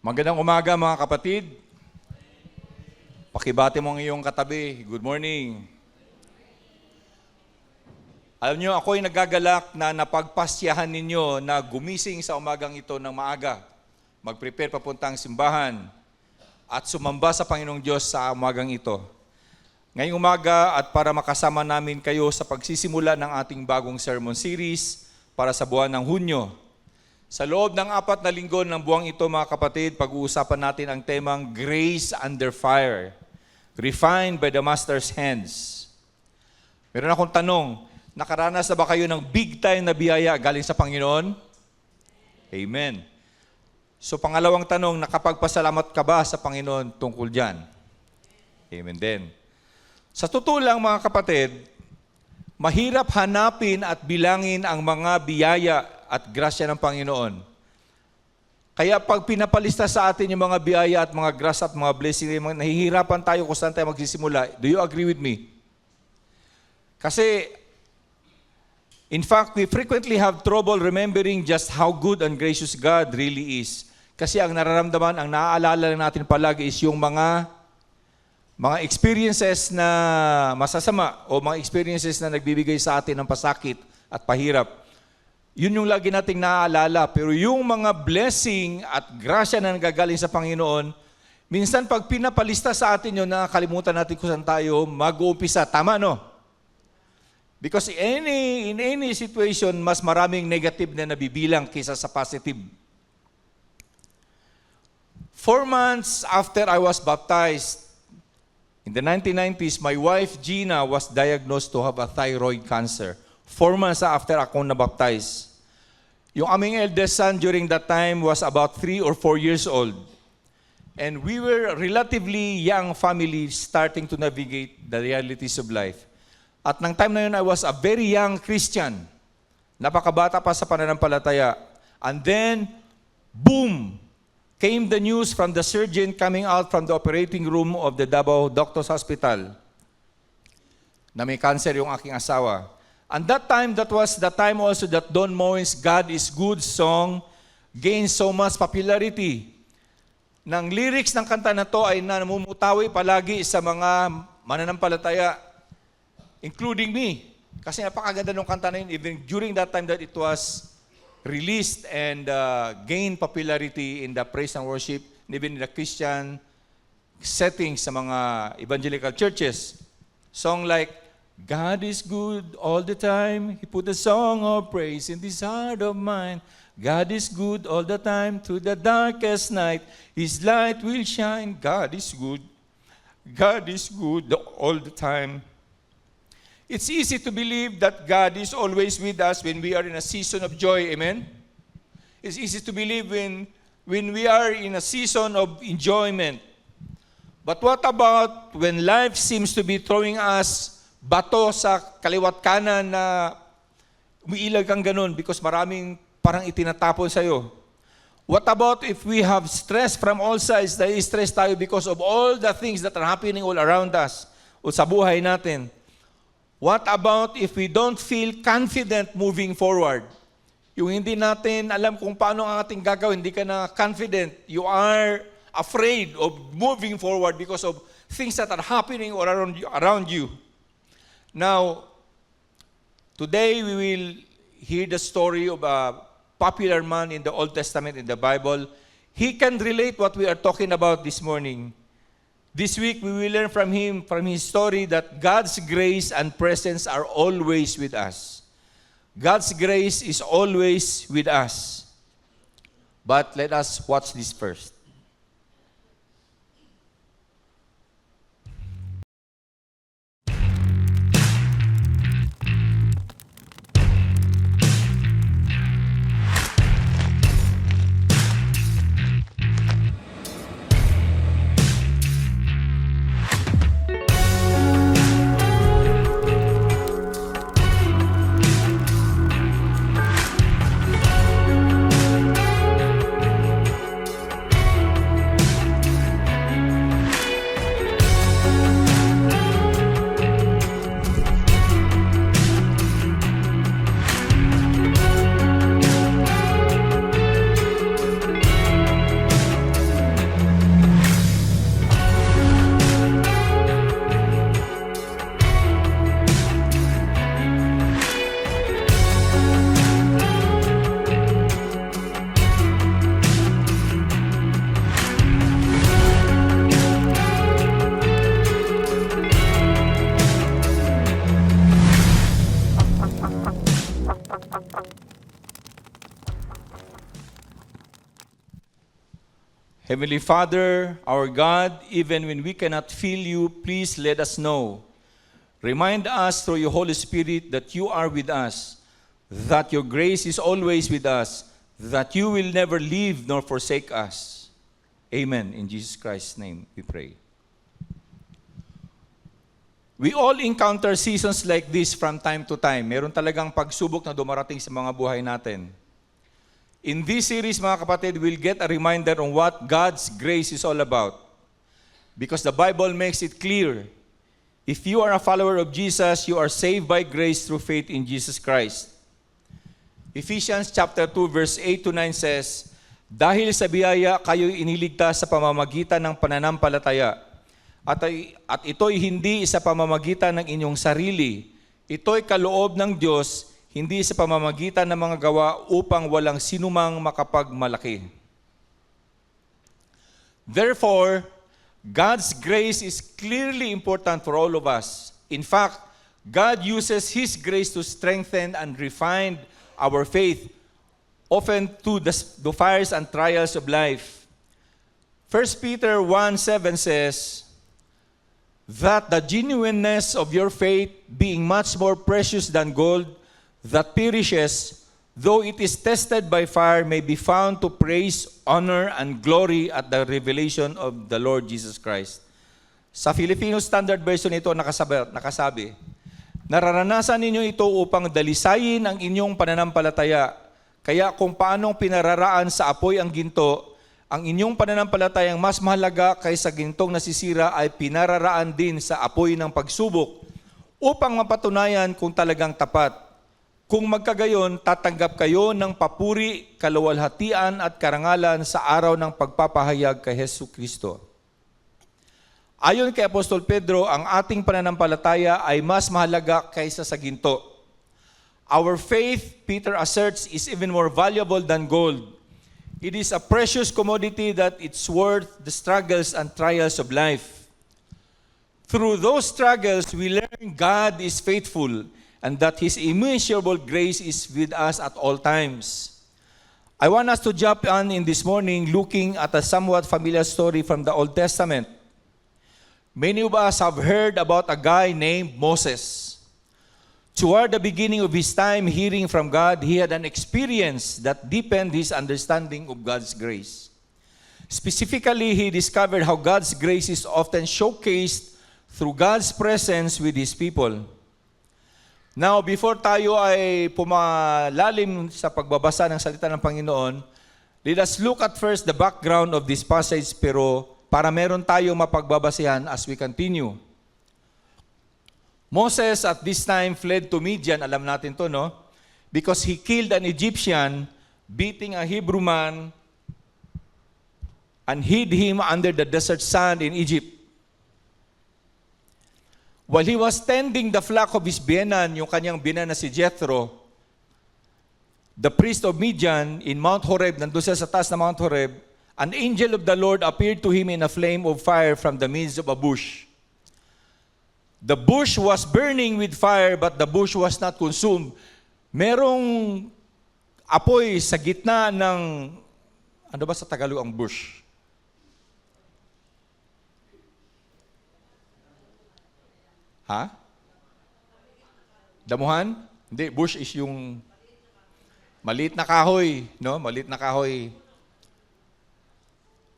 Magandang umaga mga kapatid. Pakibati mo ang iyong katabi. Good morning. Alam niyo, ako'y nagagalak na napagpasyahan ninyo na gumising sa umagang ito ng maaga, mag-prepare papuntang simbahan, at sumamba sa Panginoong Diyos sa umagang ito. Ngayong umaga at para makasama namin kayo sa pagsisimula ng ating bagong sermon series para sa buwan ng Hunyo. Sa loob ng 4 na linggo ng buwang ito, mga kapatid, pag-uusapan natin ang temang Grace Under Fire, Refined by the Master's Hands. Meron akong tanong, nakaranas na ba kayo ng big time na biyaya galing sa Panginoon? Amen. So pangalawang tanong, nakapagpasalamat ka ba sa Panginoon tungkol dyan? Amen din. Sa totoo lang mga kapatid, mahirap hanapin at bilangin ang mga biyaya at grasya ng Panginoon. Kaya pag pinapalista sa atin yung mga biyaya at mga grasya at mga blessing, nahihirapan tayo kung saan tayo magsisimula. Do you agree with me? Kasi, in fact, we frequently have trouble remembering just how good and gracious God really is. Kasi ang nararamdaman, ang naaalala natin palagi is yung mga experiences na masasama o mga experiences na nagbibigay sa atin ng pasakit at pahirap. Yun yung lagi nating naaalala. Pero yung mga blessing at grasya na nagagaling sa Panginoon, minsan pag pinapalista sa atin yun, nakakalimutan natin kung saan tayo mag-uumpisa. Tama, no? Because in any situation, mas maraming negative na nabibilang kaysa sa positive. 4 months after I was baptized, in the 1990s, my wife Gina was diagnosed to have a thyroid cancer. 4 months after ako nabaptize. Yung aming eldest son during that time was about 3 or 4 years old. And we were relatively young family starting to navigate the realities of life. At nang time na yun, I was a very young Christian. Napakabata pa sa pananampalataya. And then, boom! Came the news from the surgeon coming out from the operating room of the Davao Doctors Hospital na may cancer yung aking asawa. And that was the time also that Don Moen's God is Good song gained so much popularity. Nang lyrics ng kanta na to ay namumutawi palagi sa mga mananampalataya, including me. Kasi napakaganda ng kanta na yun, even during that time that it was released and gained popularity in the praise and worship, even in the Christian settings sa mga evangelical churches. Song like, God is good all the time. He put a song of praise in this heart of mine. God is good all the time through the darkest night. His light will shine. God is good. God is good all the time. It's easy to believe that God is always with us when we are in a season of joy. Amen? It's easy to believe when we are in a season of enjoyment. But what about when life seems to be throwing us bato sa kaliwat kanan na umiilag kang ganun because maraming parang itinatapon sa'yo? What about if we have stress from all sides? Dahil stress tayo because of all the things that are happening all around us o sa buhay natin. What about if we don't feel confident moving forward? Yung hindi natin alam kung paano ang ating gagawin, hindi ka na confident. You are afraid of moving forward because of things that are happening all around you. Now, today we will hear the story of a popular man in the Old Testament, in the Bible. He can relate what we are talking about this morning. This week, we will learn from him, from his story, that God's grace and presence are always with us. God's grace is always with us. But let us watch this first. Heavenly Father, our God, even when we cannot feel you, please let us know. Remind us through your Holy Spirit that you are with us, that your grace is always with us, that you will never leave nor forsake us. Amen. In Jesus Christ's name we pray. We all encounter seasons like this from time to time. Meron talagang pagsubok na dumarating sa mga buhay natin. In this series, mga kapatid, we'll get a reminder on what God's grace is all about. Because the Bible makes it clear, if you are a follower of Jesus, you are saved by grace through faith in Jesus Christ. Ephesians chapter 2, verse 8 to 9 says, dahil sa biyaya kayo'y iniligtas sa pamamagitan ng pananampalataya. At ito'y hindi sa pamamagitan ng inyong sarili. Ito'y kaloob ng Diyos, hindi sa pamamagitan ng mga gawa upang walang sinumang makapagmalaki. Therefore, God's grace is clearly important for all of us. In fact, God uses His grace to strengthen and refine our faith, often through the fires and trials of life. 1 Peter 1:7 says, that the genuineness of your faith, being much more precious than gold, that perishes, though it is tested by fire, may be found to praise, honor, and glory at the revelation of the Lord Jesus Christ. Sa Filipino Standard Version ito nakasabi, nararanasan ninyo ito upang dalisayin ang inyong pananampalataya. Kaya kung paanong pinararaan sa apoy ang ginto, ang inyong pananampalatayang mas mahalaga kaysa gintong nasisira ay pinararaan din sa apoy ng pagsubok upang mapatunayan kung talagang tapat. Kung magkagayon, tatanggap kayo ng papuri, kaluwalhatian at karangalan sa araw ng pagpapahayag kay Hesus Kristo. Ayon kay Apostol Pedro, ang ating pananampalataya ay mas mahalaga kaysa sa ginto. Our faith, Peter asserts, is even more valuable than gold. It is a precious commodity that it's worth the struggles and trials of life. Through those struggles, we learn God is faithful and that His immeasurable grace is with us at all times. I want us to jump on in this morning looking at a somewhat familiar story from the Old Testament. Many of us have heard about a guy named Moses. Toward the beginning of his time hearing from God, he had an experience that deepened his understanding of God's grace. Specifically, he discovered how God's grace is often showcased through God's presence with His people. Now, before tayo ay pumalalim sa pagbabasa ng salita ng Panginoon, let us look at first the background of this passage pero para meron tayo mapagbabasehan as we continue. Moses at this time fled to Midian, alam natin to, no? Because he killed an Egyptian, beating a Hebrew man, and hid him under the desert sand in Egypt. While he was tending the flock of his biyenan, yung kanyang biyenan na si Jethro, the priest of Midian in Mount Horeb, nandun siya sa taas na Mount Horeb, an angel of the Lord appeared to him in a flame of fire from the midst of a bush. The bush was burning with fire, but the bush was not consumed. Merong apoy sa gitna ng, ano ba sa Tagalog ang bush? Ha? Damuhan? Hindi, bush is yung maliit na kahoy, no? Maliit na kahoy.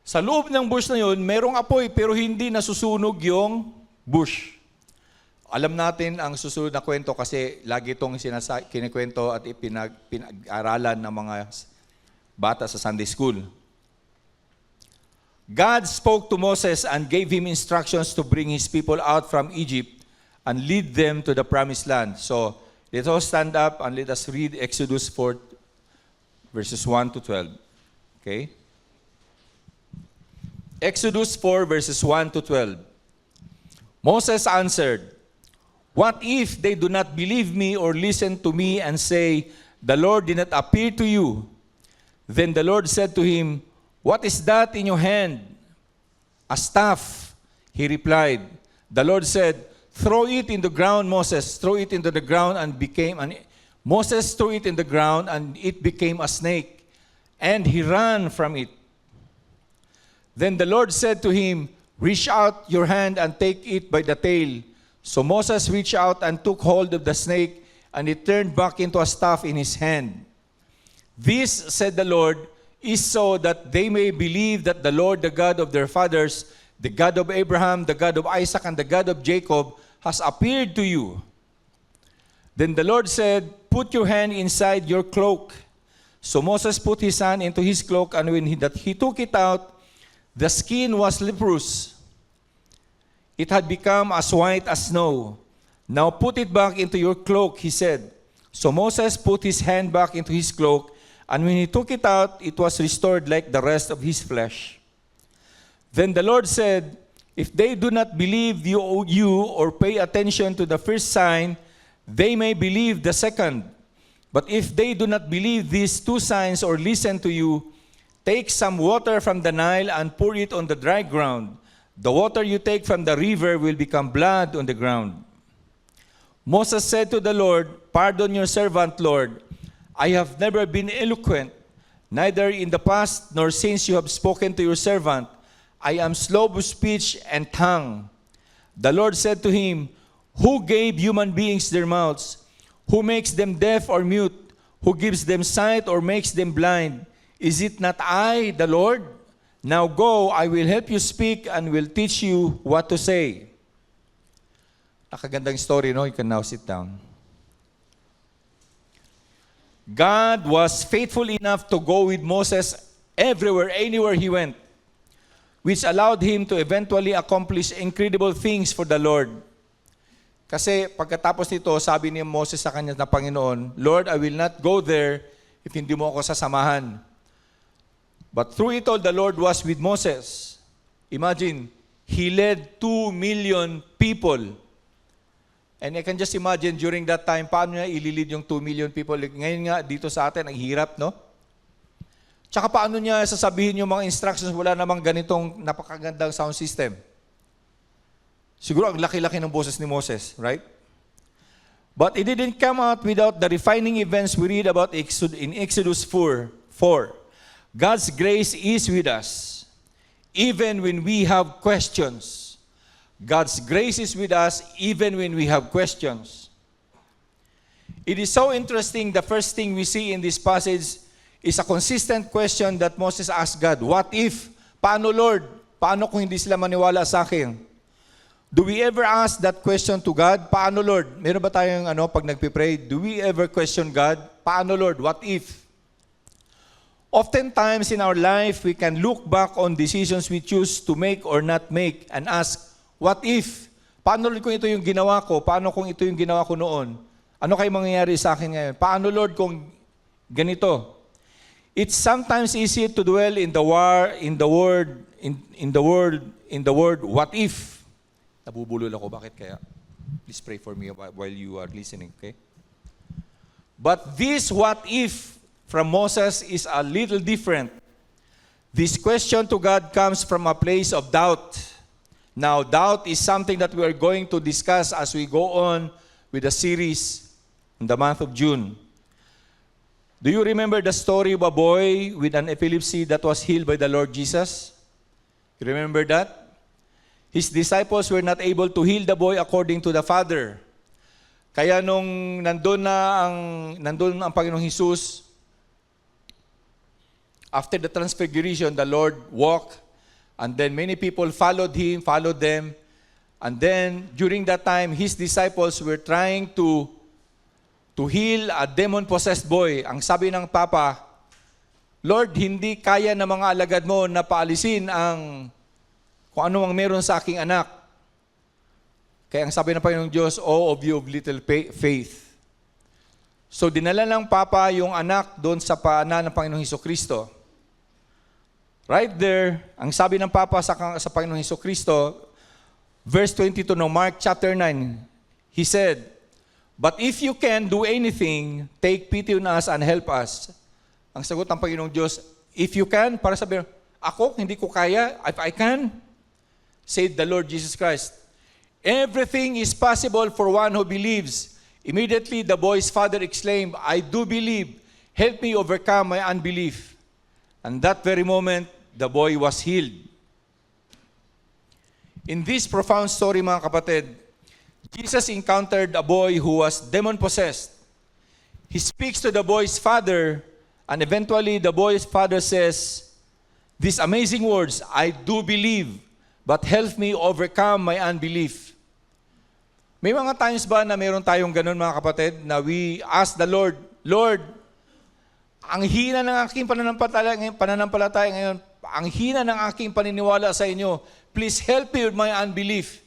Sa loob ng bush na yun, merong apoy pero hindi nasusunog yung bush. Alam natin ang susunod na kwento kasi lagi itong kinikwento at pinag-aralan ng mga bata sa Sunday school. God spoke to Moses and gave him instructions to bring his people out from Egypt and lead them to the promised land. So, let us stand up and let us read Exodus 4, verses 1 to 12. Okay? Exodus 4, verses 1 to 12. Moses answered, "What if they do not believe me or listen to me and say, 'The Lord did not appear to you'?" Then the Lord said to him, "What is that in your hand?" "A staff," he replied. The Lord said, "Throw it in the ground, Moses." Throw it into the ground and Moses threw it in the ground and it became a snake, and he ran from it. Then the Lord said to him, reach out your hand and take it by the tail. So Moses reached out and took hold of the snake, and it turned back into a staff in his hand. This, said the Lord, is so that they may believe that the Lord, the God of their fathers, the God of Abraham, the God of Isaac, and the God of Jacob, has appeared to you. Then the Lord said, put your hand inside your cloak. So Moses put his hand into his cloak, and when he took it out, the skin was leprous. It had become as white as snow. Now put it back into your cloak, he said. So Moses put his hand back into his cloak, and when he took it out, it was restored like the rest of his flesh. Then the Lord said, if they do not believe you or pay attention to the first sign, they may believe the second. But if they do not believe these two signs or listen to you, take some water from the Nile and pour it on the dry ground. The water you take from the river will become blood on the ground. Moses said to the Lord, pardon your servant, Lord. I have never been eloquent, neither in the past nor since you have spoken to your servant. I am slow of speech and tongue. The Lord said to him, who gave human beings their mouths? Who makes them deaf or mute? Who gives them sight or makes them blind? Is it not I, the Lord? Now go, I will help you speak and will teach you what to say. Nakagandang story, no? You can now sit down. God was faithful enough to go with Moses everywhere, anywhere he went, which allowed him to eventually accomplish incredible things for the Lord. Kasi pagkatapos nito, sabi ni Moses sa kanya na Panginoon, Lord, I will not go there if hindi mo ako sasamahan. But through it all, the Lord was with Moses. Imagine, he led 2 million people. And I can just imagine during that time, paano niya ililid yung 2 million people? Ngayon nga, dito sa atin, ang hirap, no? Tsaka paano niya sasabihin yung mga instructions, wala namang ganitong napakagandang sound system. Siguro ang laki-laki ng boses ni Moses, right? But it didn't come out without the refining events we read about in Exodus 4. God's grace is with us, even when we have questions. God's grace is with us, even when we have questions. It is so interesting, the first thing we see in this passage is a consistent question that Moses asked God, what if? Paano, Lord? Paano kung hindi sila maniwala sa akin? Do we ever ask that question to God? Paano, Lord? Meron ba tayong pag nagpipray, do we ever question God? Paano, Lord? What if? Oftentimes in our life, we can look back on decisions we choose to make or not make and ask, what if? Paano, Lord, kung ito yung ginawa ko? Paano kung ito yung ginawa ko noon? Ano kayo mangyayari sa akin ngayon? Paano, Lord, kung ganito? It's sometimes easy to dwell in the word, what if? Nabubulol ako, bakit kaya? Please pray for me while you are listening, okay? But this what if from Moses is a little different. This question to God comes from a place of doubt. Now, doubt is something that we are going to discuss as we go on with the series in the month of June. Do you remember the story of a boy with an epilepsy that was healed by the Lord Jesus? You remember that? His disciples were not able to heal the boy according to the Father. Kaya nung nandun ang Panginoong Jesus, after the transfiguration, the Lord walked, and then many people followed them, and then during that time, his disciples were trying to heal a demon-possessed boy. Ang sabi ng Papa, Lord, hindi kaya ng mga alagad mo na paalisin kung ano ang meron sa aking anak. Kaya ang sabi ng Panginoong Diyos, oh, of you of little faith. So dinala ng Papa yung anak doon sa paanan ng Panginoong Hesukristo. Right there, ang sabi ng Papa sa Panginoong Hesukristo, verse 22 ng Mark chapter 9, He said, but if you can do anything, take pity on us and help us. Ang sagot ng Panginoong Diyos, if you can, para sabihin, ako, hindi ko kaya, if I can, said the Lord Jesus Christ, everything is possible for one who believes. Immediately, the boy's father exclaimed, I do believe. Help me overcome my unbelief. And that very moment, the boy was healed. In this profound story, mga kapatid, Jesus encountered a boy who was demon-possessed. He speaks to the boy's father, and eventually the boy's father says these amazing words, "I do believe, but help me overcome my unbelief." May mga times ba na mayroon tayong ganun, mga kapatid, na we ask the Lord, "Lord, ang hina ng aking pananampalataya ngayon, ang hina ng aking paniniwala sa inyo, please help me with my unbelief."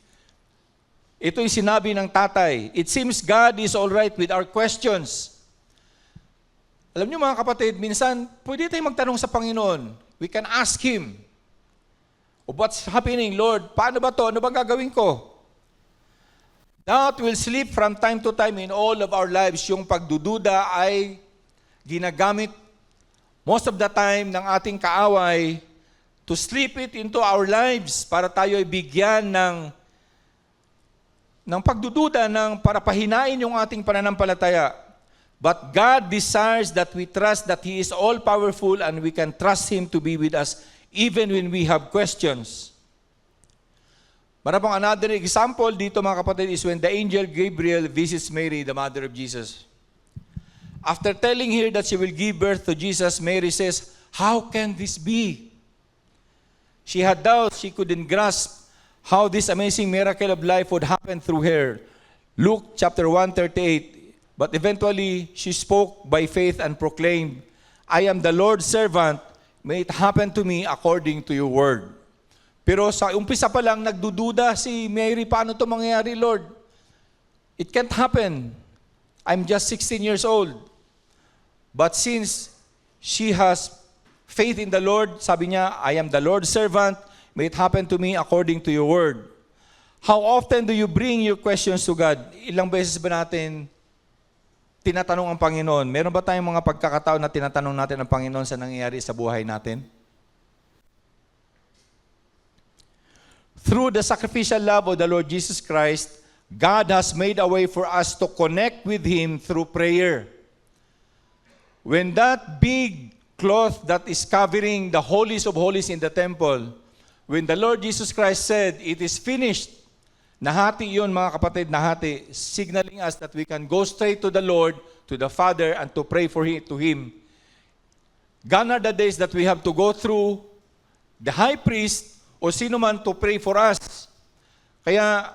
Ito'y sinabi ng tatay. It seems God is all right with our questions. Alam niyo, mga kapatid, minsan pwede tayong magtanong sa Panginoon. We can ask Him, "What's happening, Lord? Paano ba to? Ano bang gagawin ko?" Doubt will slip from time to time in all of our lives. Yung pagdududa ay ginagamit most of the time ng ating kaaway to slip it into our lives para tayo ay bigyan ng pagdududa para pahinain yung ating pananampalataya. But God desires that we trust that He is all-powerful and we can trust Him to be with us even when we have questions. Marapang another example dito, mga kapatid, is when the angel Gabriel visits Mary, the mother of Jesus. After telling her that she will give birth to Jesus, Mary says, "How can this be?" She had doubts. She couldn't grasp how this amazing miracle of life would happen through her. Luke chapter 1:38. But eventually, she spoke by faith and proclaimed, "I am the Lord's servant. May it happen to me according to your word." Pero sa umpisa pa lang, nagdududa si Mary, "Paano ito mangyayari, Lord? It can't happen. I'm just 16 years old." But since she has faith in the Lord, sabi niya, "I am the Lord's servant. May it happen to me according to your word." How often do you bring your questions to God? Ilang beses ba natin tinatanong ang Panginoon? Meron ba tayong mga pagkakataon na tinatanong natin ang Panginoon sa nangyayari sa buhay natin? Through the sacrificial love of the Lord Jesus Christ, God has made a way for us to connect with Him through prayer. When that big cloth that is covering the holies of holies in the temple, when the Lord Jesus Christ said, "It is finished," nahati yun, mga kapatid, nahati, signaling us that we can go straight to the Lord, to the Father, and to pray to Him. Gone are the days that we have to go through the high priest o sino man to pray for us. Kaya,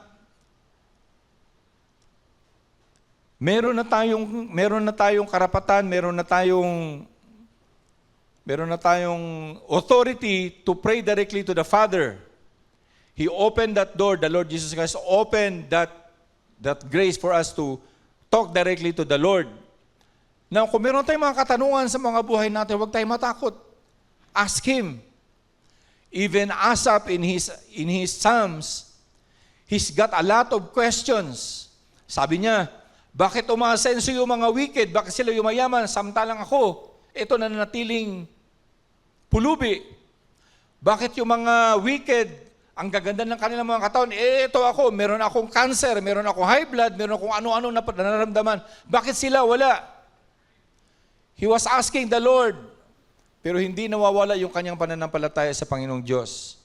meron na tayong karapatan, meron na tayong authority to pray directly to the Father. He opened that door, the Lord Jesus Christ opened that grace for us to talk directly to the Lord. Now, kung meron tayong mga katanungan sa mga buhay natin, huwag tayong matakot. Ask Him. Even Asaph in his Psalms, he's got a lot of questions. Sabi niya, "Bakit umaasenso yung mga wicked? Bakit sila yumayaman? Samantalang ako, ito nananatiling pulubi. Bakit yung mga wicked, ang gaganda ng kanilang mga katawan? Ito ako, meron akong cancer, meron akong high blood, meron akong ano-ano na nararamdaman. Bakit sila wala?" He was asking the Lord, pero hindi nawawala yung kanyang pananampalataya sa Panginoong Diyos.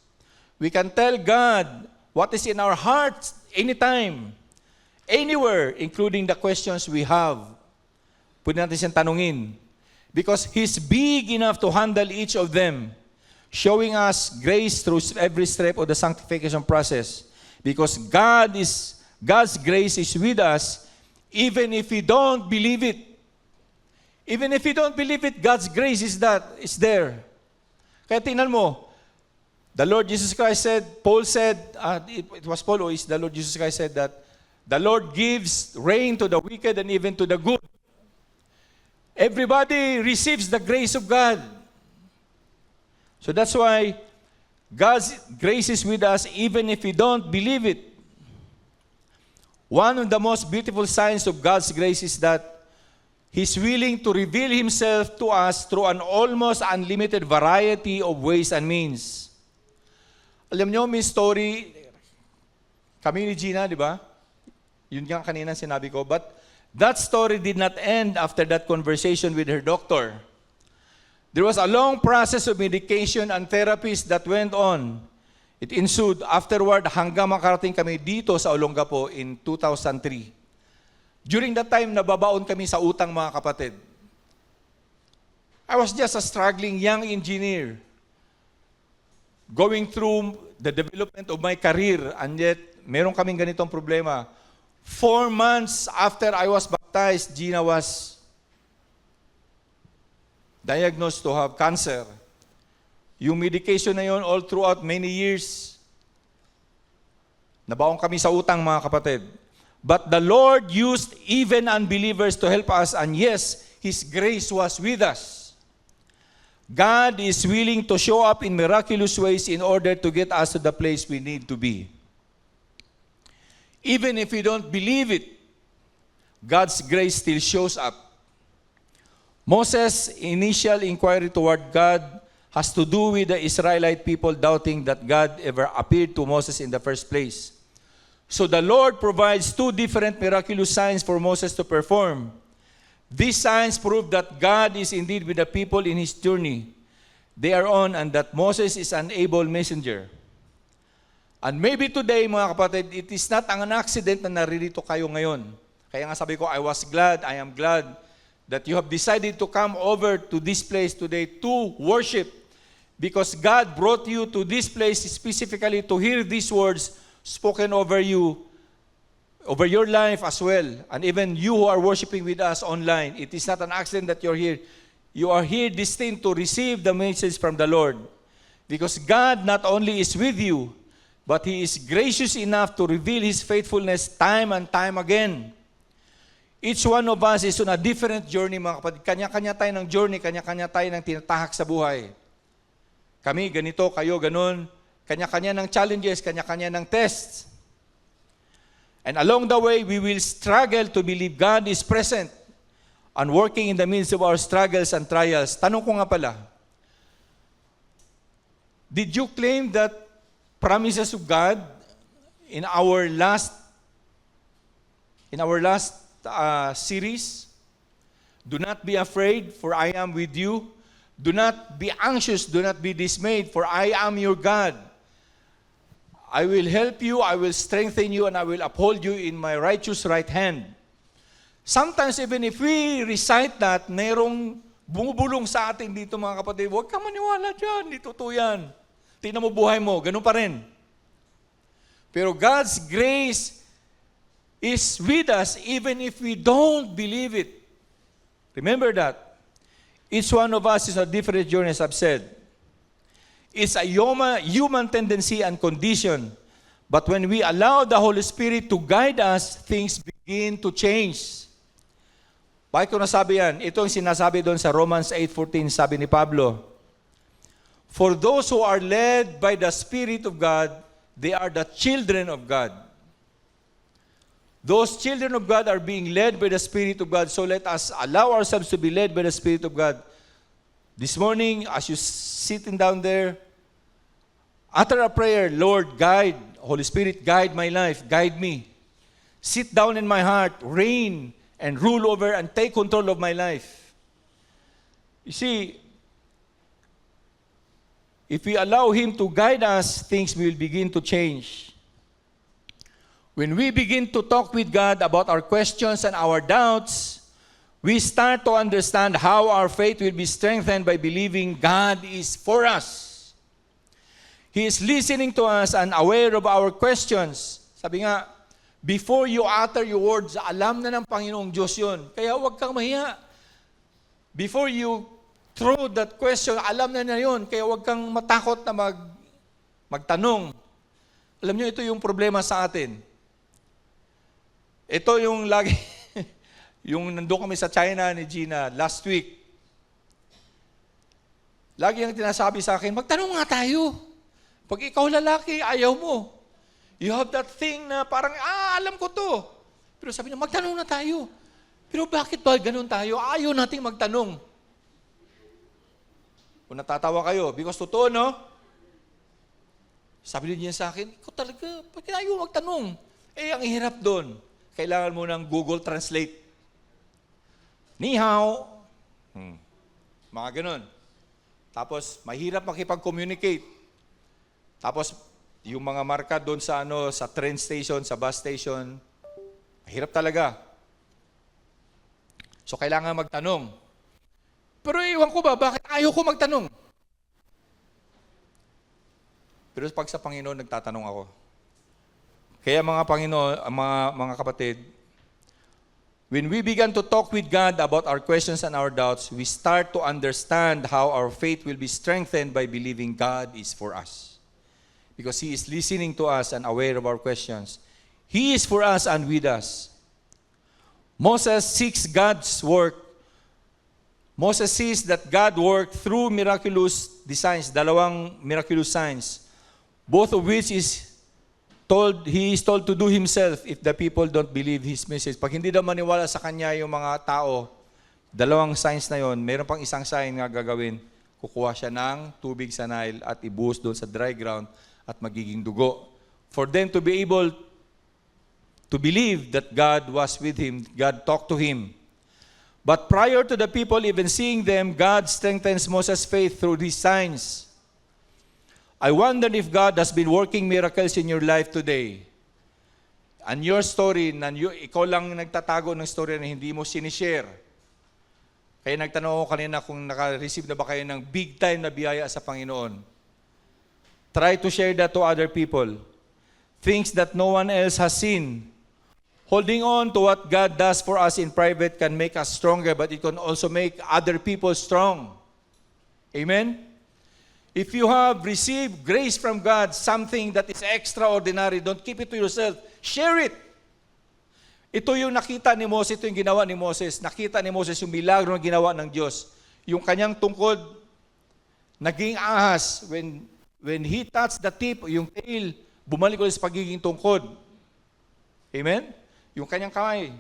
We can tell God what is in our hearts anytime, anywhere, including the questions we have. Pwede natin siyang tanungin. Because He's big enough to handle each of them, showing us grace through every step of the sanctification process. Because God's grace is with us, even if we don't believe it. Even if you don't believe it, God's grace is there. Kaya tingnan mo, the Lord Jesus Christ said, Paul said, it was Paul or is the Lord Jesus Christ said that the Lord gives rain to the wicked and even to the good. Everybody receives the grace of God. So that's why God's grace is with us even if we don't believe it. One of the most beautiful signs of God's grace is that He's willing to reveal Himself to us through an almost unlimited variety of ways and means. Alam niyo, may story, kami ni Gina, di ba? Yun nga kanina sinabi ko. But that story did not end after that conversation with her doctor. There was a long process of medication and therapies that went on. It ensued afterward hanggang makarating kami dito sa Olongapo in 2003. During that time, nababaon kami sa utang mga kapatid. I was just a struggling young engineer going through the development of my career, and yet meron kaming ganitong problema. 4 months after I was baptized, Gina was diagnosed to have cancer. Yung medication na yun, all throughout many years, nabaon kami sa utang mga kapatid. But the Lord used even unbelievers to help us, and yes, His grace was with us. God is willing to show up in miraculous ways in order to get us to the place we need to be. Even if we don't believe it, God's grace still shows up. Moses' initial inquiry toward God has to do with the Israelite people doubting that God ever appeared to Moses in the first place. So the Lord provides 2 different miraculous signs for Moses to perform. These signs prove that God is indeed with the people in his journey they are on, and that Moses is an able messenger. And maybe today, mga kapatid, it is not an accident na naririto kayo ngayon. Kaya nga sabi ko, I am glad that you have decided to come over to this place today to worship, because God brought you to this place specifically to hear these words spoken over you, over your life as well. And even you who are worshiping with us online, it is not an accident that you're here. You are here destined to receive the message from the Lord. Because God not only is with you, but He is gracious enough to reveal His faithfulness time and time again. Each one of us is on a different journey, mga kapatid. Kanya-kanya tayo ng journey, kanya-kanya tayo ng tinatahak sa buhay. Kami, ganito, kayo, ganun. Kanya-kanya ng challenges, kanya-kanya ng tests. And along the way, we will struggle to believe God is present and working in the midst of our struggles and trials. Tanong ko nga pala, did you claim that promises of God in our last series? Do not be afraid, for I am with you. Do not be anxious, do not be dismayed, for I am your God. I will help you, I will strengthen you, and I will uphold you in my righteous right hand. Sometimes even if we recite that, mayroong bumubulong sa atin dito mga kapatid, huwag ka maniwala dyan, di totoo yan. Tingnan mo buhay mo, ganun pa rin. Pero God's grace is with us even if we don't believe it. Remember that. Each one of us is a different journey, as I've said. It's a human tendency and condition. But when we allow the Holy Spirit to guide us, things begin to change. Bakit ko nasabi yan? Ito ang sinasabi doon sa Romans 8:14, sabi ni Pablo, for those who are led by the Spirit of God, they are the children of God. Those children of God are being led by the Spirit of God, so let us allow ourselves to be led by the Spirit of God. This morning, as you sitting down there, utter a prayer, Lord, guide, Holy Spirit, guide my life, guide me. Sit down in my heart, reign and rule over and take control of my life. You see, if we allow Him to guide us, things will begin to change. When we begin to talk with God about our questions and our doubts, we start to understand how our faith will be strengthened by believing God is for us. He is listening to us and aware of our questions. Sabi nga, before you utter your words, alam na ng Panginoong Diyos yun. Kaya huwag kang mahiya. Before you throw that question, alam na yun. Kaya huwag kang matakot na magtanong. Alam nyo, ito yung problema sa atin. Ito yung lagi... Yung nandun kami sa China ni Gina last week, lagi ang tinasabi sa akin, magtanong nga tayo. Pag ikaw lalaki, ayaw mo. You have that thing na parang, alam ko to. Pero sabi niya, magtanong na tayo. Pero bakit ba ganun tayo? Ayaw nating magtanong. Kung natatawa kayo, because totoo, no? Sabi niya sa akin, ikaw talaga, bakit ayaw magtanong? Ang hirap doon. Kailangan mo ng Google Translate. Ni hao. Mga ganun. Tapos, mahirap makipag-communicate. Tapos, Yung mga marka doon sa sa train station, sa bus station, mahirap talaga. So kailangan magtanong. Pero iwan ko ba, bakit ayaw ko magtanong? Pero pag sa Panginoon, nagtatanong ako. Kaya mga Panginoon, mga kapatid, when we begin to talk with God about our questions and our doubts, we start to understand how our faith will be strengthened by believing God is for us. Because He is listening to us and aware of our questions. He is for us and with us. Moses seeks God's work. Moses sees that God worked through miraculous designs, dalawang miraculous signs, both of which he is told to do himself if the people don't believe his message. Pag hindi daw maniwala sa kanya yung mga tao, dalawang signs na yon, meron pang isang sign nga gagawin. Kukuha siya ng tubig sa Nile at ibuhos doon sa dry ground at magiging dugo. For them to be able to believe that God was with him, God talked to him. But prior to the people even seeing them, God strengthens Moses' faith through these signs. I wonder if God has been working miracles in your life today. And your story, ikaw lang nagtatago ng story na hindi mo sinishare. Kaya nagtanong ako kanina kung naka-receive na ba kayo ng big time na biyaya sa Panginoon. Try to share that to other people. Things that no one else has seen. Holding on to what God does for us in private can make us stronger, but it can also make other people strong. Amen? If you have received grace from God, something that is extraordinary, don't keep it to yourself. Share it. Ito yung nakita ni Moses, ito yung ginawa ni Moses. Nakita ni Moses yung milagro na ginawa ng Diyos. Yung kanyang tungkod, naging ahas. When he touched the tip, yung tail, bumalik ulit sa pagiging tungkod. Amen? Yung kanyang kamay,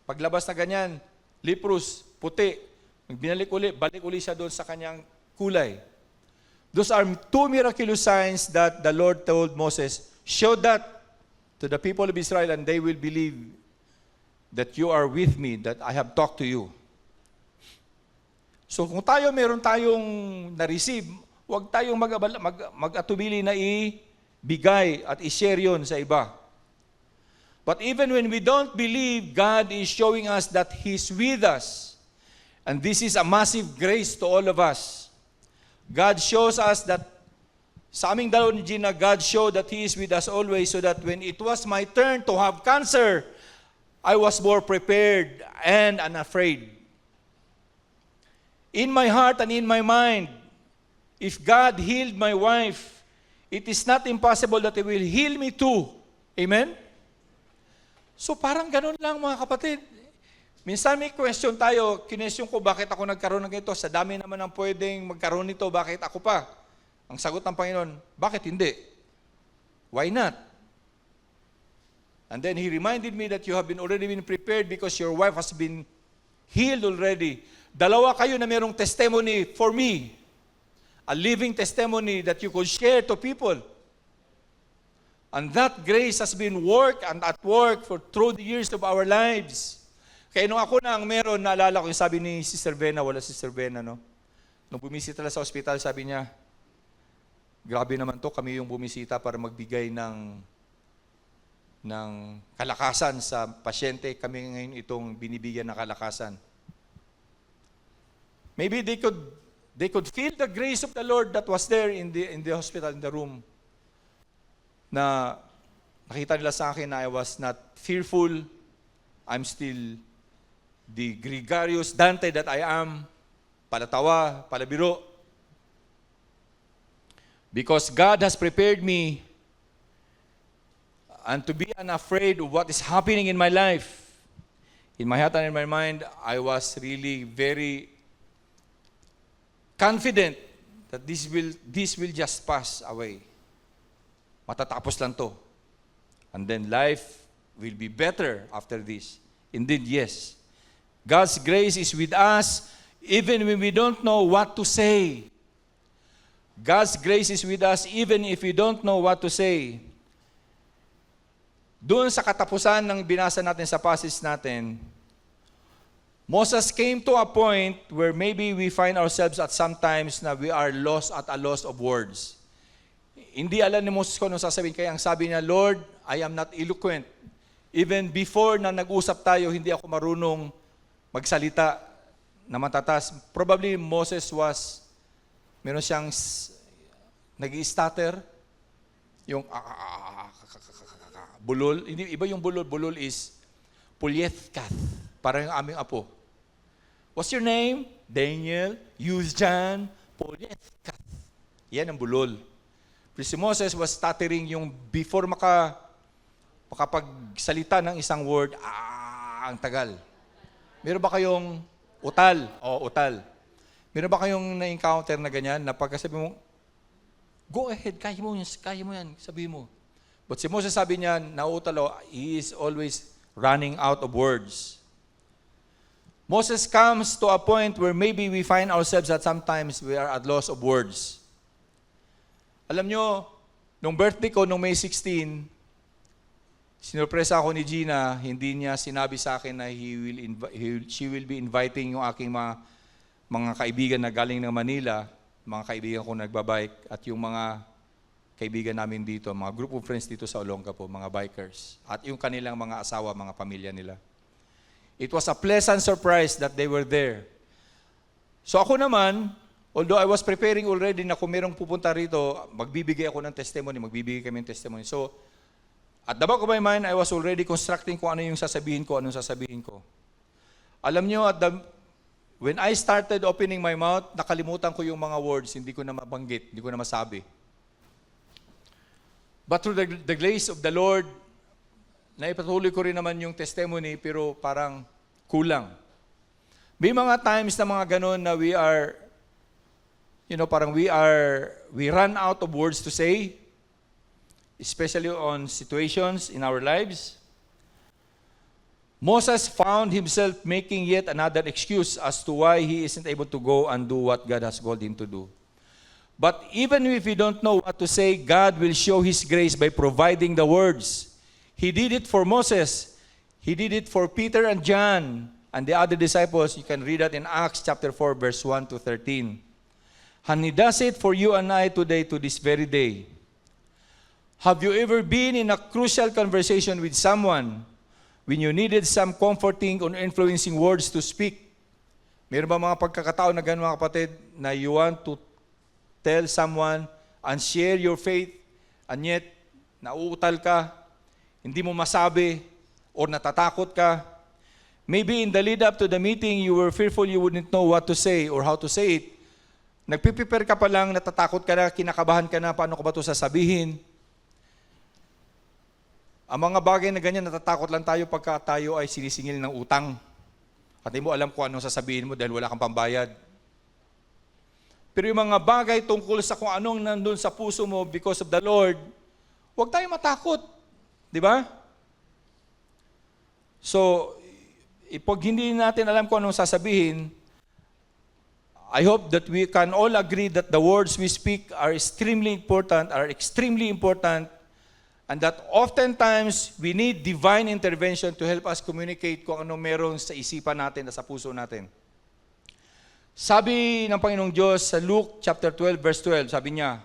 paglabas na ganyan, leprous, puti, binalik ulit, balik ulit siya doon sa kanyang kulay. Those are two miraculous signs that the Lord told Moses, show that to the people of Israel and they will believe that you are with me, that I have talked to you. So kung meron tayong na-receive, huwag tayong mag-atubili na ibigay at i-share yun sa iba. But even when we don't believe, God is showing us that He's with us. And this is a massive grace to all of us. God shows us that, sa aming dalaw ni Gina, God showed that He is with us always so that when it was my turn to have cancer, I was more prepared and unafraid. In my heart and in my mind, if God healed my wife, it is not impossible that He will heal me too. Amen? So parang ganun lang mga kapatid. Minsan may question tayo, kinesyon ko bakit ako nagkaroon ng ito, sa dami naman ang pwedeng magkaroon nito, bakit ako pa? Ang sagot ng Panginoon, bakit hindi? Why not? And then He reminded me that you have already been prepared because your wife has been healed already. Dalawa kayo na mayroong testimony for me. A living testimony that you could share to people. And that grace has been at work through the years of our lives. Kaya nung ako na ang meron, naalala ko yung sabi ni Sister Vena, wala Sister Vena, no? Nung bumisita na sa ospital, sabi niya, grabe naman to, kami yung bumisita para magbigay ng kalakasan sa pasyente. Kami ngayon itong binibigyan ng kalakasan. Maybe they could feel the grace of the Lord that was there in the hospital, in the room. Na nakita nila sa akin na I was not fearful. I'm still the gregarious Dante that I am. Palatawa, palabiro. Because God has prepared me and to be unafraid of what is happening in my life. In my heart and in my mind, I was really very confident that this will just pass away. Matatapos lang to. And then life will be better after this. Indeed, yes. God's grace is with us even when we don't know what to say. God's grace is with us even if we don't know what to say. Doon sa katapusan ng binasa natin sa passage natin, Moses came to a point where maybe we find ourselves at sometimes na we are lost at a loss of words. Hindi alam ni Moses kung ano sasabihin. Kaya ang sabi niya, Lord, I am not eloquent. Even before na nag-usap tayo, hindi ako marunong magsalita na matatas. Probably Moses meron siyang nag-i-stutter. Yung bulol. Hindi, iba yung bulol. Bulol is Pulyethkath. Parang yung aming apo. What's your name? Daniel, Yuzjan, Pulyethkath. Yan ang bulol. Pero si Moses was stuttering yung before makapagsalita ng isang word, ang tagal. Meron ba kayong utal? Utal. Meron ba kayong na-encounter na ganyan, na pagkasabi mo, go ahead, kaya mo yan, sabi mo. But si Moses sabi niya, nautalo, he is always running out of words. Moses comes to a point where maybe we find ourselves that sometimes we are at loss of words. Alam nyo, nung birthday ko, nung May 16, sinurpresa ako ni Gina, hindi niya sinabi sa akin na she will be inviting yung aking mga kaibigan na galing ng Manila, mga kaibigan ko nagbabike, at yung mga kaibigan namin dito, mga group of friends dito sa Olongapo, mga bikers, at yung kanilang mga asawa, mga pamilya nila. It was a pleasant surprise that they were there. So ako naman, although I was preparing already na kung merong pupunta rito, magbibigay ako ng testimony, magbibigay kami ng testimony. So, at the back of my mind, I was already constructing kung ano yung sasabihin ko, anong sasabihin ko. Alam nyo, when I started opening my mouth, nakalimutan ko yung mga words, hindi ko na mabanggit, hindi ko na masabi. But through the grace of the Lord, naipatuloy ko rin naman yung testimony, pero parang kulang. May mga times na mga ganun na we run out of words to say, especially on situations in our lives. Moses found himself making yet another excuse as to why he isn't able to go and do what God has called him to do. But even if we don't know what to say, God will show His grace by providing the words. He did it for Moses. He did it for Peter and John and the other disciples. You can read that in Acts chapter 4, verse 1 to 13. And He does it for you and I today, to this very day. Have you ever been in a crucial conversation with someone when you needed some comforting or influencing words to speak? Meron ba mga pagkakataon na gano'n mga kapatid, na you want to tell someone and share your faith, and yet nauutal ka, hindi mo masabi, or natatakot ka? Maybe in the lead up to the meeting, you were fearful you wouldn't know what to say or how to say it. Nagpiprepare ka pa lang, natatakot ka na, kinakabahan ka na, paano ko ba ito sasabihin? Ang mga bagay na ganyan, natatakot lang tayo pagka tayo ay sinisingil ng utang. At hindi mo alam kung anong sasabihin mo dahil wala kang pambayad. Pero yung mga bagay tungkol sa kung anong nandun sa puso mo because of the Lord, huwag tayong matakot. Di ba? So, pag hindi natin alam kung anong sasabihin, I hope that we can all agree that the words we speak are extremely important, and that oftentimes we need divine intervention to help us communicate kung ano meron sa isipan natin at sa puso natin. Sabi ng Panginoong Diyos sa Luke chapter 12, verse 12, sabi niya,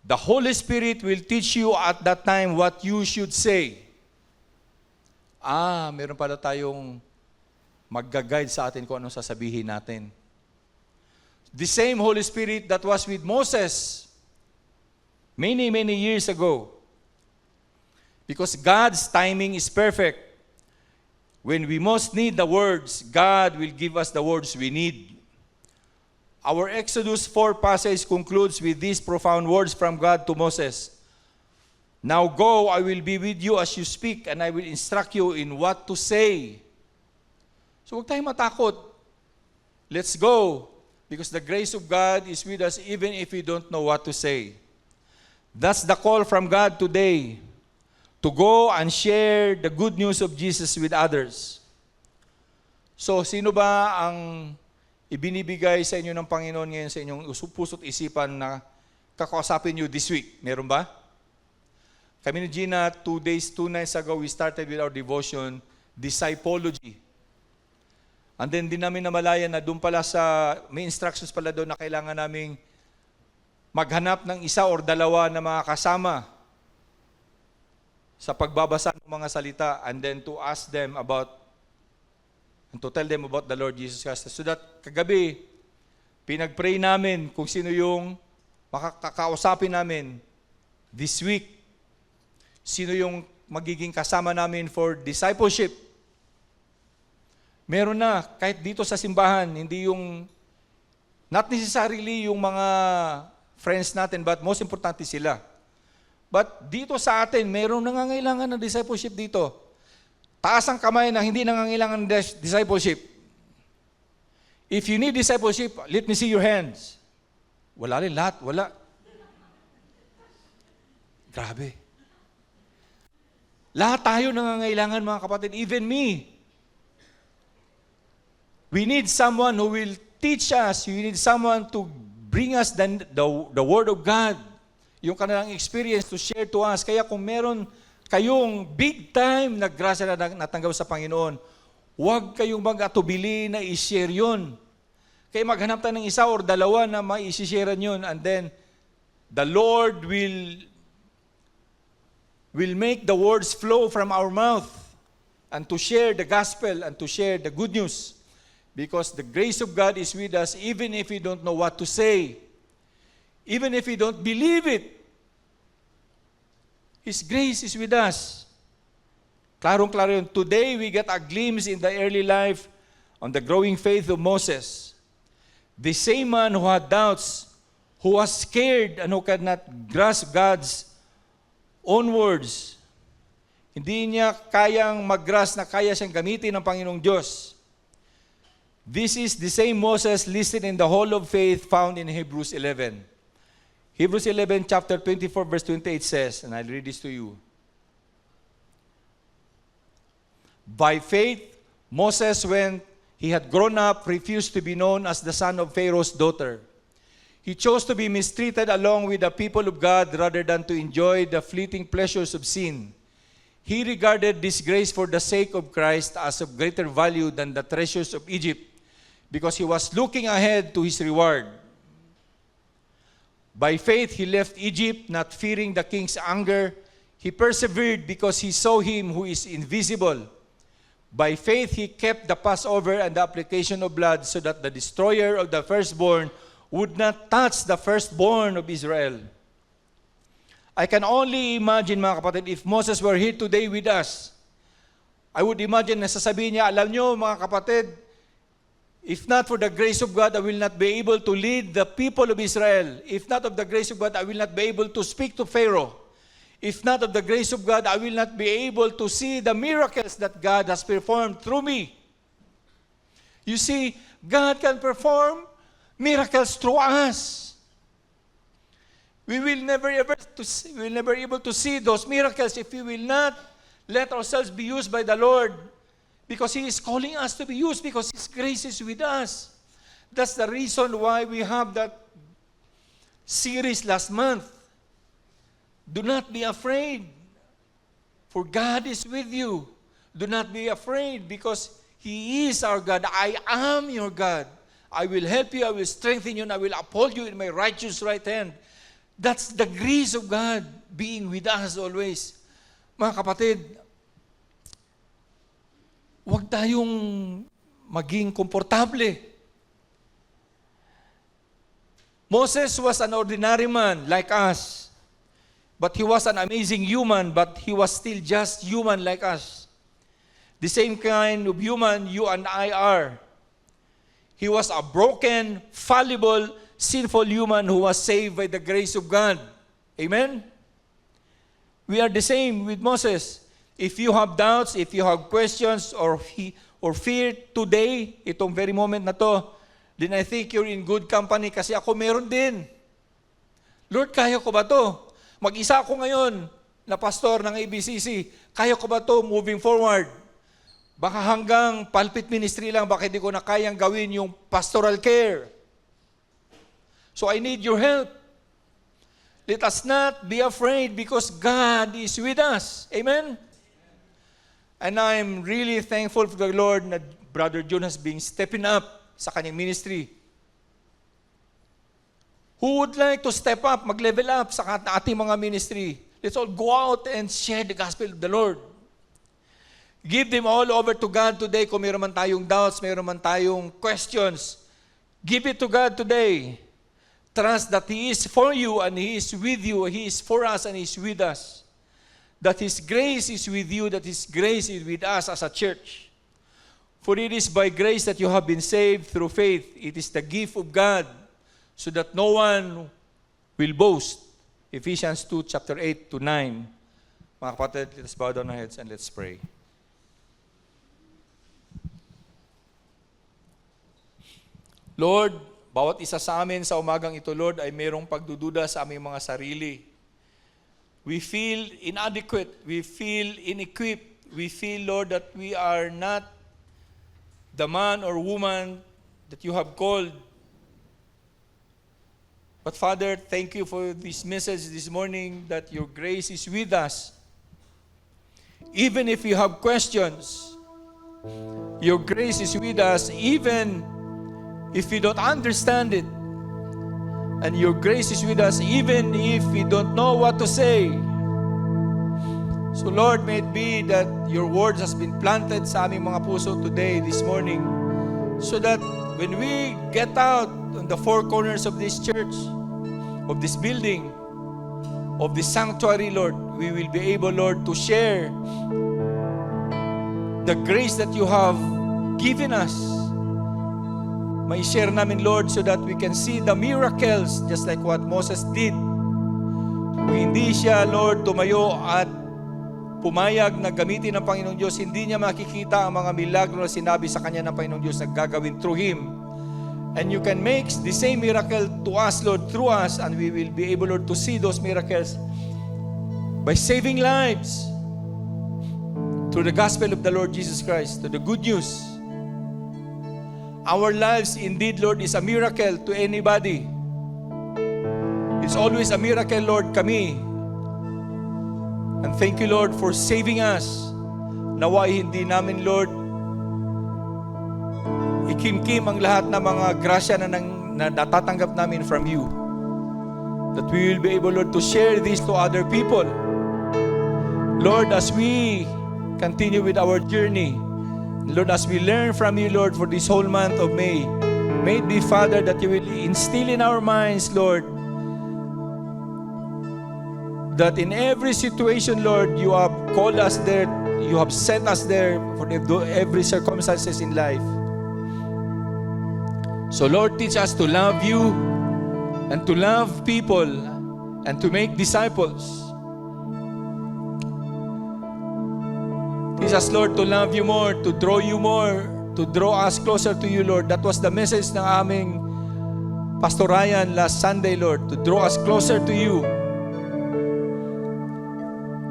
the Holy Spirit will teach you at that time what you should say. Meron pala tayong mag-guide sa atin kung anong sasabihin natin. The same Holy Spirit that was with Moses many, many years ago. Because God's timing is perfect. When we most need the words, God will give us the words we need. Our Exodus 4 passage concludes with these profound words from God to Moses. Now go, I will be with you as you speak, and I will instruct you in what to say. So huwag tayong matakot. Let's go. Because the grace of God is with us even if we don't know what to say. That's the call from God today, to go and share the good news of Jesus with others. So, sino ba ang ibinibigay sa inyo ng Panginoon ngayon sa inyong puso't isipan na kakausapin nyo this week? Meron ba? Kami ni Gina, 2 nights ago, we started with our devotion, Discipology. And then din namin namalayan na doon pala may instructions pala doon na kailangan naming maghanap ng isa or dalawa na mga kasama sa pagbabasa ng mga salita, and then to ask them about and to tell them about the Lord Jesus Christ. So that kagabi, pinag-pray namin kung sino yung makakausapin namin this week. Sino yung magiging kasama namin for discipleship. Meron na, kahit dito sa simbahan, hindi yung, not necessarily yung mga friends natin, but most importante sila. But dito sa atin, merong nangangailangan ng discipleship dito. Taas ang kamay na hindi nangangailangan ng discipleship. If you need discipleship, let me see your hands. Wala rin lahat, wala. Grabe. Lahat tayo nangangailangan, mga kapatid, even me. We need someone who will teach us. We need someone to bring us the Word of God. Yung kanilang experience to share to us. Kaya kung meron kayong big time na grasya na natanggap sa Panginoon, huwag kayong mag-atubili na i-share yun. Kaya maghanap tayo ng isa or dalawa na mai-share yun, and then the Lord will make the words flow from our mouth and to share the gospel and to share the good news. Because the grace of God is with us even if we don't know what to say. Even if we don't believe it. His grace is with us. Klarong-klaro yun. Today, we get a glimpse in the early life on the growing faith of Moses. The same man who had doubts, who was scared and who could not grasp God's own words. Hindi niya kayang mag-grasp na kaya siyang gamitin ng Panginoong Diyos. This is the same Moses listed in the Hall of Faith found in Hebrews 11. Hebrews 11, chapter 24, verse 28 says, and I'll read this to you. By faith, Moses, when he had grown up, refused to be known as the son of Pharaoh's daughter. He chose to be mistreated along with the people of God rather than to enjoy the fleeting pleasures of sin. He regarded disgrace for the sake of Christ as of greater value than the treasures of Egypt, because he was looking ahead to his reward. By faith, he left Egypt, not fearing the king's anger. He persevered because he saw him who is invisible. By faith, he kept the Passover and the application of blood so that the destroyer of the firstborn would not touch the firstborn of Israel. I can only imagine, mga kapatid, if Moses were here today with us, I would imagine na sasabihin niya, alam nyo, mga kapatid, if not for the grace of God, I will not be able to lead the people of Israel. If not of the grace of God, I will not be able to speak to Pharaoh. If not of the grace of God, I will not be able to see the miracles that God has performed through me. You see, God can perform miracles through us. We will never able to see those miracles if we will not let ourselves be used by the Lord. Because He is calling us to be used because His grace is with us. That's the reason why we have that series last month. Do not be afraid, for God is with you. Do not be afraid because He is our God. I am your God. I will help you, I will strengthen you, and I will uphold you in my righteous right hand. That's the grace of God being with us always. Mga kapatid, huwag tayong maging komportable. Moses was an ordinary man like us. But he was an amazing human, but he was still just human like us. The same kind of human you and I are. He was a broken, fallible, sinful human who was saved by the grace of God. Amen? We are the same with Moses. If you have doubts, if you have questions or fear today, itong very moment na to, then I think you're in good company kasi ako meron din. Lord, kaya ko ba to? Mag-isa ako ngayon na pastor ng ABCC. Kaya ko ba to moving forward? Baka hanggang pulpit ministry lang, baka hindi ko na kayang gawin yung pastoral care. So I need your help. Let us not be afraid because God is with us. Amen? And I'm really thankful for the Lord na Brother June has been stepping up sa kanyang ministry. Who would like to step up, mag-level up sa ating mga ministry? Let's all go out and share the gospel of the Lord. Give them all over to God today. Kung mayroon man tayong doubts, mayroon man tayong questions, give it to God today. Trust that He is for you and He is with you. He is for us and He is with us. That His grace is with you, that His grace is with us as a church. For it is by grace that you have been saved through faith. It is the gift of God, so that no one will boast. Ephesians 2, chapter 8 to 9. Mga kapatid, let's bow down our heads and let's pray. Lord, bawat isa sa amin sa umagang ito, Lord, ay mayroong pagdududa sa aming mga sarili. We feel inadequate. We feel inequipped. We feel, Lord, that we are not the man or woman that you have called. But Father, thank you for this message this morning that your grace is with us. Even if you have questions, your grace is with us even if we don't understand it. And your grace is with us even if we don't know what to say. So Lord, may it be that your words has been planted sa aming mga puso today, this morning, so that when we get out on the four corners of this church, of this building, of this sanctuary, Lord, we will be able, Lord, to share the grace that you have given us. May share namin, Lord, so that we can see the miracles just like what Moses did. Kung hindi siya, Lord, tumayo at pumayag na gamitin ng Panginoong Diyos, hindi niya makikita ang mga milagro na sinabi sa kanya ng Panginoong Diyos na gagawin through Him. And you can make the same miracle to us, Lord, through us, and we will be able, Lord, to see those miracles by saving lives through the gospel of the Lord Jesus Christ, to the good news. Our lives, indeed, Lord, is a miracle to anybody. It's always a miracle, Lord, kami. And thank you, Lord, for saving us. Naway hindi namin, Lord, ikimkim ang lahat ng mga grasya na natatanggap namin from you. That we will be able, Lord, to share this to other people. Lord, as we continue with our journey, Lord, as we learn from you, Lord, for this whole month of May, may it be, Father, that you will instill in our minds, Lord, that in every situation, Lord, you have called us there, you have sent us there for every circumstances in life. So, Lord, teach us to love you and to love people and to make disciples. Teach us, Lord, to love you more, to draw you more, to draw us closer to you, Lord. That was the message ng aming Pastor Ryan last Sunday, Lord, to draw us closer to you.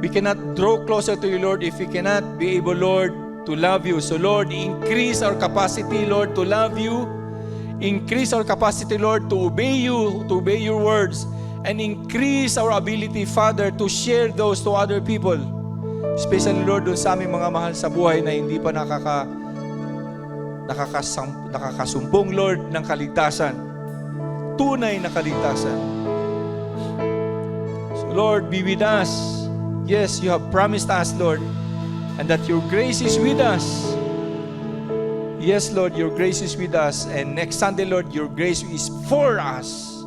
We cannot draw closer to you, Lord, if we cannot be able, Lord, to love you. So, Lord, increase our capacity, Lord, to love you. Increase our capacity, Lord, to obey you, to obey your words. And increase our ability, Father, to share those to other people. Especially, Lord, doon sa aming mga mahal sa buhay na hindi pa nakakasumpong, Lord, ng kaligtasan. Tunay na kaligtasan. So, Lord, be with us. Yes, you have promised us, Lord, and that your grace is with us. Yes, Lord, your grace is with us. And next Sunday, Lord, your grace is for us.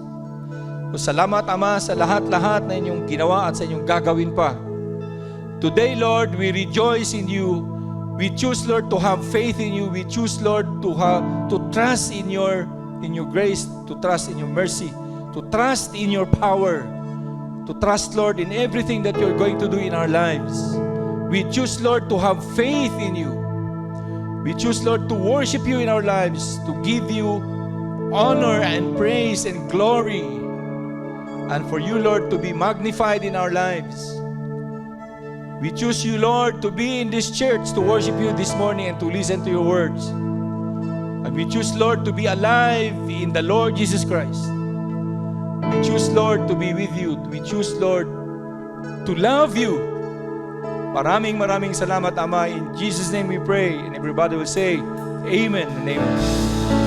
So, salamat, Ama, sa lahat-lahat na inyong ginawa at sa inyong gagawin pa. Today, Lord, we rejoice in you. We choose, Lord, to have faith in you. We choose, Lord, to trust in your grace, to trust in your mercy, to trust in your power, to trust, Lord, in everything that you're going to do in our lives. We choose, Lord, to have faith in you. We choose, Lord, to worship you in our lives, to give you honor and praise and glory, and for you, Lord, to be magnified in our lives. We choose you, Lord, to be in this church, to worship you this morning and to listen to your words. And we choose, Lord, to be alive in the Lord Jesus Christ. We choose, Lord, to be with you. We choose, Lord, to love you. Maraming salamat, Ama. In Jesus' name we pray. And everybody will say, Amen and Amen.